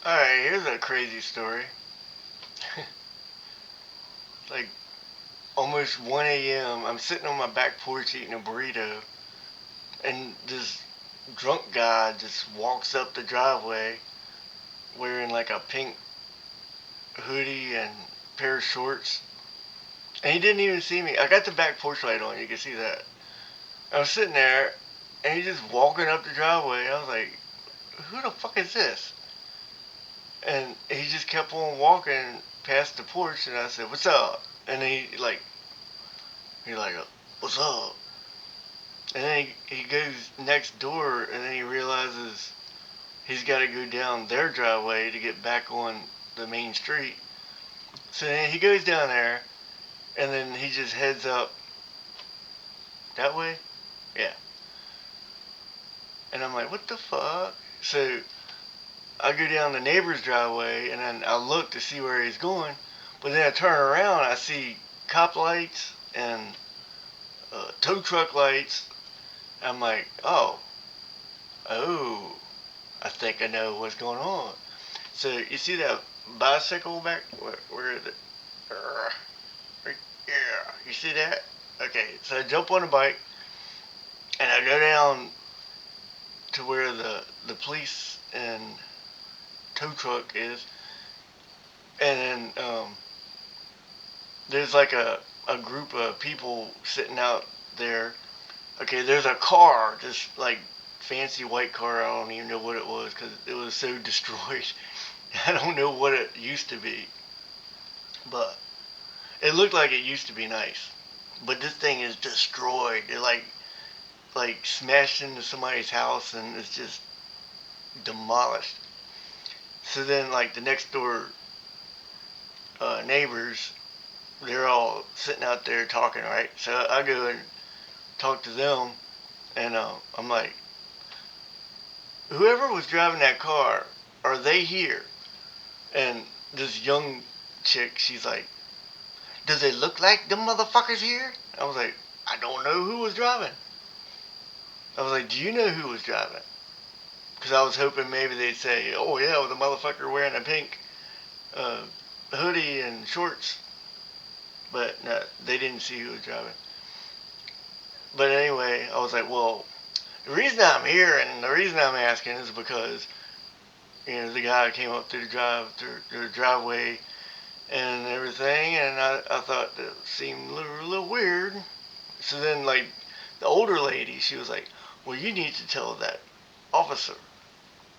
Alright, here's a crazy story. Like almost 1 a.m. I'm sitting on my back porch eating a burrito, and this drunk guy just walks up the driveway wearing like a pink hoodie and pair of shorts. And he didn't even see me. I got the back porch light on, you can see that. I was sitting there, and he's just walking up the driveway. I was like, who the fuck is this? And he just kept on walking past the porch, and I said, what's up? And he's like, what's up? And then he goes next door, and then he realizes he's got to go down their driveway to get back on the main street. So then he goes down there, and then he just heads up that way. Yeah. And I'm like, what the fuck? So I go down the neighbor's driveway, and then I look to see where he's going. But then I turn around, I see cop lights and tow truck lights. I'm like, oh, I think I know what's going on. So you see that bicycle back? Where is it? Right here. You see that? Okay, so I jump on the bike and I go down to where the police and tow truck is, and then there's like a group of people sitting out there. Okay, there's a car, this like fancy white car. I don't even know what it was because it was so destroyed. I don't know what it used to be, but it looked like it used to be nice. But this thing is destroyed. It like smashed into somebody's house and it's just demolished. So then like the next door neighbors, they're all sitting out there talking, right? So I go and talk to them, and I'm like, whoever was driving that car, are they here? And this young chick, she's like, does it look like the motherfuckers here? I was like, I don't know who was driving. I was like, do you know who was driving? Because I was hoping maybe they'd say, oh yeah, well, the motherfucker wearing a pink uh, hoodie and shorts. But no, they didn't see who was driving. But anyway, I was like, well, the reason I'm here and the reason I'm asking is because the guy came up through the driveway and everything, and I thought that seemed a little weird. So then, like, the older lady, she was like, well, you need to tell that officer.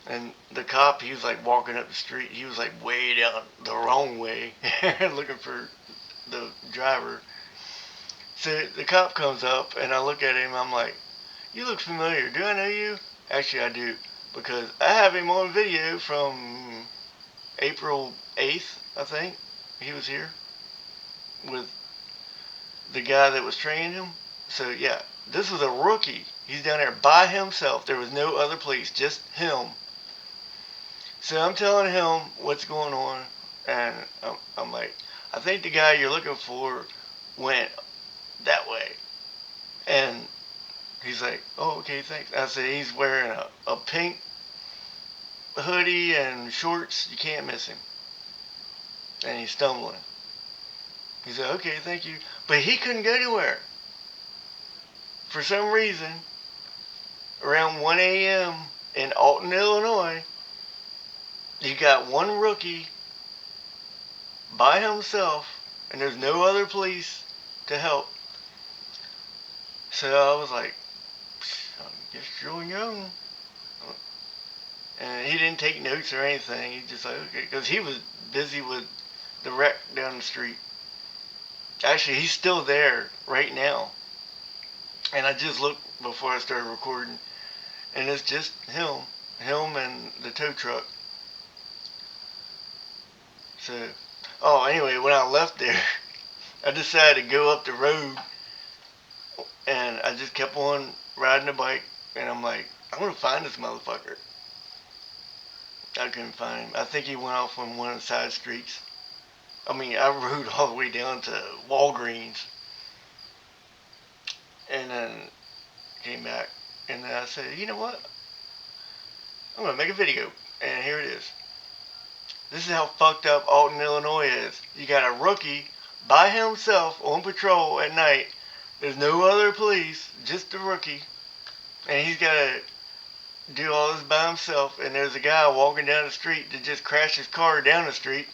And the cop, he was like walking up the street. He was like way down the wrong way, looking for the driver. So the cop comes up, and I look at him. I'm like, you look familiar. Do I know you? Actually, I do. Because I have him on video from April 8th, I think. He was here with the guy that was training him. So, yeah, this was a rookie. He's down there by himself. There was no other police, just him. So I'm telling him what's going on. And I'm like, I think the guy you're looking for went that way. And he's like, oh, okay, thanks. I said, he's wearing a pink hoodie and shorts. You can't miss him. And he's stumbling. He said, okay, thank you. But he couldn't go anywhere. For some reason, around 1 a.m. in Alton, Illinois, you got one rookie by himself, and there's no other police to help. So I was like, I guess you're on your own. And he didn't take notes or anything. He just like, okay, because he was busy with the wreck down the street. Actually, he's still there right now. And I just looked before I started recording, and it's just him and the tow truck. So, oh, anyway, when I left there, I decided to go up the road, and I just kept on riding the bike, and I'm like, I'm gonna find this motherfucker. I couldn't find him. I think he went off on one of the side streets. I mean, I rode all the way down to Walgreens, and then came back, and then I said, you know what? I'm gonna make a video, and here it is. This is how fucked up Alton, Illinois is. You got a rookie by himself on patrol at night. There's no other police, just the rookie. And he's got to do all this by himself. And there's a guy walking down the street that just crashed his car down the street.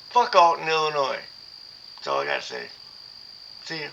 Fuck Alton, Illinois. That's all I got to say. See ya.